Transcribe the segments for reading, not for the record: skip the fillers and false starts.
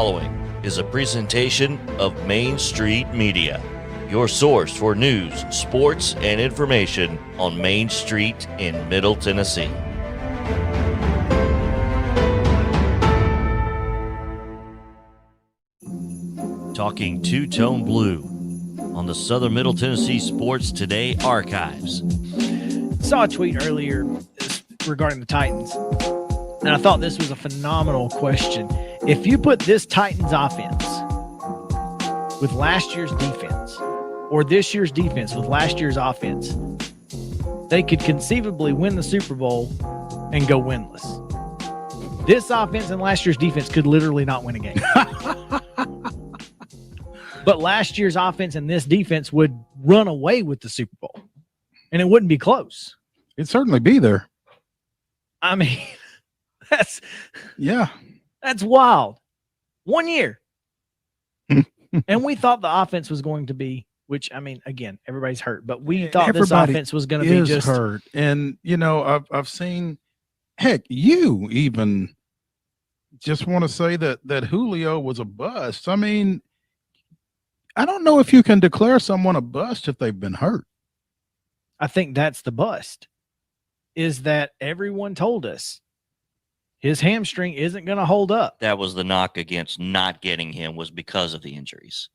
following is a presentation of Main Street Media, your source for news, sports, and information on Main Street in Middle Tennessee. Talking two-tone blue on the Southern Middle Tennessee Sports Today Archives. Saw a tweet earlier regarding the Titans, and I thought this was a phenomenal question. If you put this Titans offense with last year's defense, or this year's defense with last year's offense, they could conceivably win the Super Bowl and go winless. This offense and last year's defense could literally not win a game. But last year's offense and this defense would run away with the Super Bowl, and it wouldn't be close. It'd certainly be there. I mean, that's wild. 1 year. And we thought the offense was going to be, which, I mean, again, everybody's hurt, but we thought this offense was going to be just hurt. And, you know, I've seen, heck, you even just want to say that Julio was a bust. I mean, I don't know if you can declare someone a bust if they've been hurt. I think that's the bust, is that everyone told us his hamstring isn't going to hold up. That was the knock against not getting him, was because of the injuries.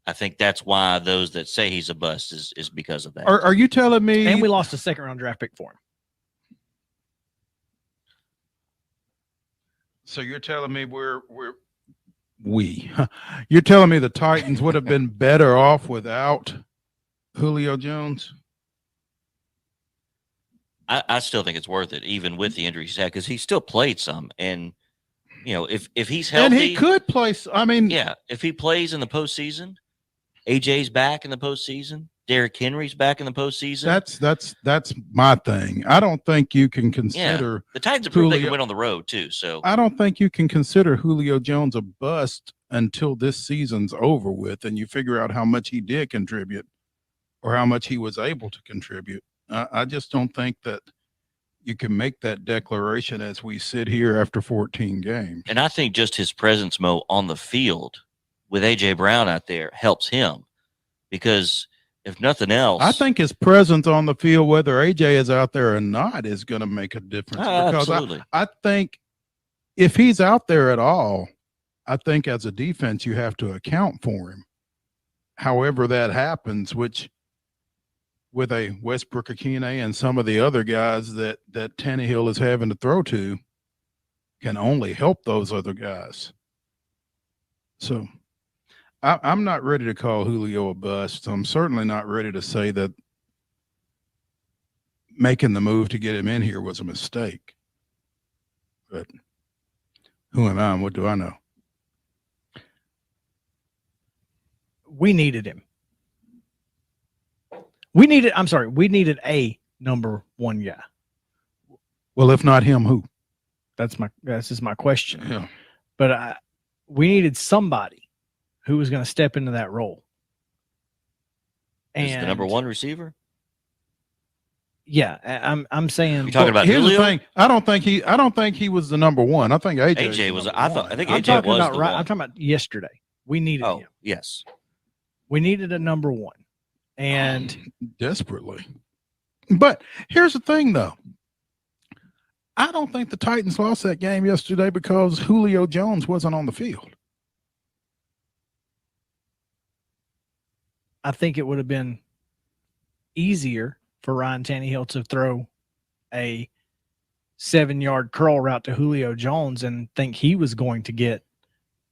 I think that's why those that say he's a bust is because of that. Are you telling me? And we lost a second-round draft pick for him. So you're telling me you're telling me the Titans would have been better off without Julio Jones? I still think it's worth it, even with the injuries he's had, because he still played some. And, you know, if he's healthy. And he could play. I mean. Yeah, if he plays in the postseason, AJ's back in the postseason, Derrick Henry's back in the postseason. That's my thing. I don't think you can consider. Yeah. The Titans have proved they can win on the road, too. So I don't think you can consider Julio Jones a bust until this season's over with and you figure out how much he did contribute or how much he was able to contribute. I just don't think that you can make that declaration as we sit here after 14 games. And I think just his presence, Mo, on the field with A.J. Brown out there helps him, because if nothing else, I think his presence on the field, whether A.J. is out there or not, is going to make a difference. Because absolutely. I think if he's out there at all, I think as a defense, you have to account for him. However that happens, which with a Westbrook Akine and some of the other guys that Tannehill is having to throw to, can only help those other guys. So I'm not ready to call Julio a bust. I'm certainly not ready to say that making the move to get him in here was a mistake. But who am I and what do I know? We needed him. We needed a number one guy. Well, if not him, who? That's just my question. Yeah. But we needed somebody who was going to step into that role. Is the number one receiver? Yeah, I'm saying. You're talking about here's Julio? the thing. I don't think he was the number one. I think AJ was. I think I'm AJ talking was about the one. I'm talking about yesterday. We needed him. Yes. We needed a number one. And desperately. But here's the thing, though. I don't think the Titans lost that game yesterday because Julio Jones wasn't on the field. I think it would have been easier for Ryan Tannehill to throw a 7-yard curl route to Julio Jones and think he was going to get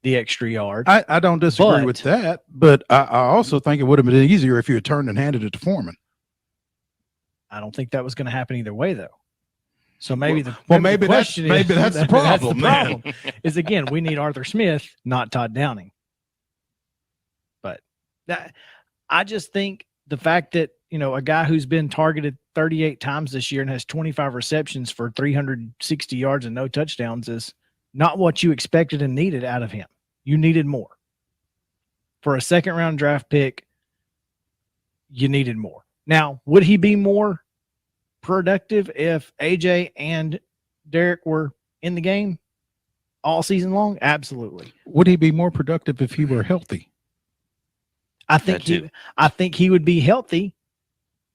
the extra yard. I don't disagree with that, but I also think it would have been easier if you had turned and handed it to Foreman. I don't think that was going to happen either way, though. So maybe that's the problem. Is, again, we need Arthur Smith, not Todd Downing. But I just think the fact that, you know, a guy who's been targeted 38 times this year and has 25 receptions for 360 yards and no touchdowns is not what you expected and needed out of him. You needed more. For a second-round draft pick, you needed more. Now, would he be more productive if AJ and Derrick were in the game? all season long? Absolutely. Would he be more productive if he were healthy? I think he would be healthy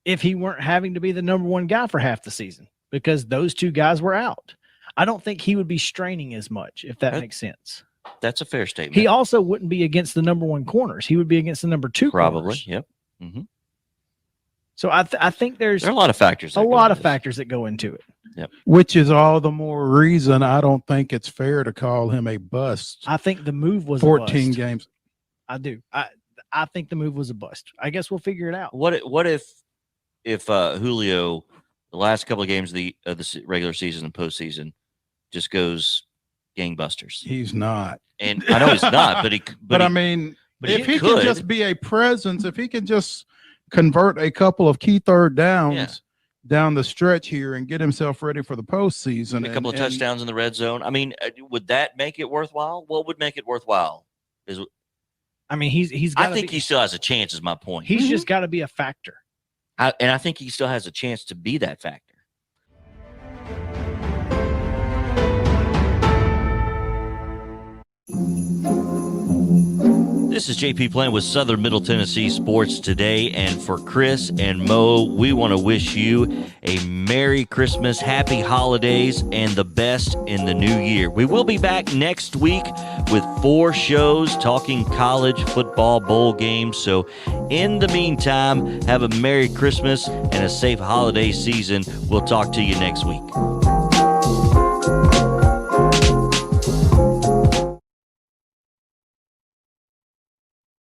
if he weren't having to be the number one guy for half the season, because those two guys were out. I don't think he would be straining as much, if that makes sense. That's a fair statement. He also wouldn't be against the number one corners. He would be against the number two probably corners. Yep. Mm-hmm. So I think there are a lot of factors. Factors that go into it. Yep. Which is all the more reason I don't think it's fair to call him a bust. I think the move was 14 games. I do. I think the move was a bust. I guess we'll figure it out. What if Julio, the last couple of games of the regular season and postseason, just goes gangbusters? He's not, and I know he's not, but I mean, if he can just be a presence, if he can just convert a couple of key third downs down the stretch here and get himself ready for the postseason, a couple of touchdowns in the red zone. I mean, would that make it worthwhile? What would make it worthwhile? I mean, he's. I think he still has a chance. Is my point. He's just got to be a factor. And I think he still has a chance to be that factor. This is JP playing with Southern Middle Tennessee Sports today. And for Chris and Mo, we want to wish you a Merry Christmas, Happy Holidays, and the best in the new year. We will be back next week with 4 shows talking college football bowl games. So in the meantime, have a Merry Christmas and a safe holiday season. We'll talk to you next week.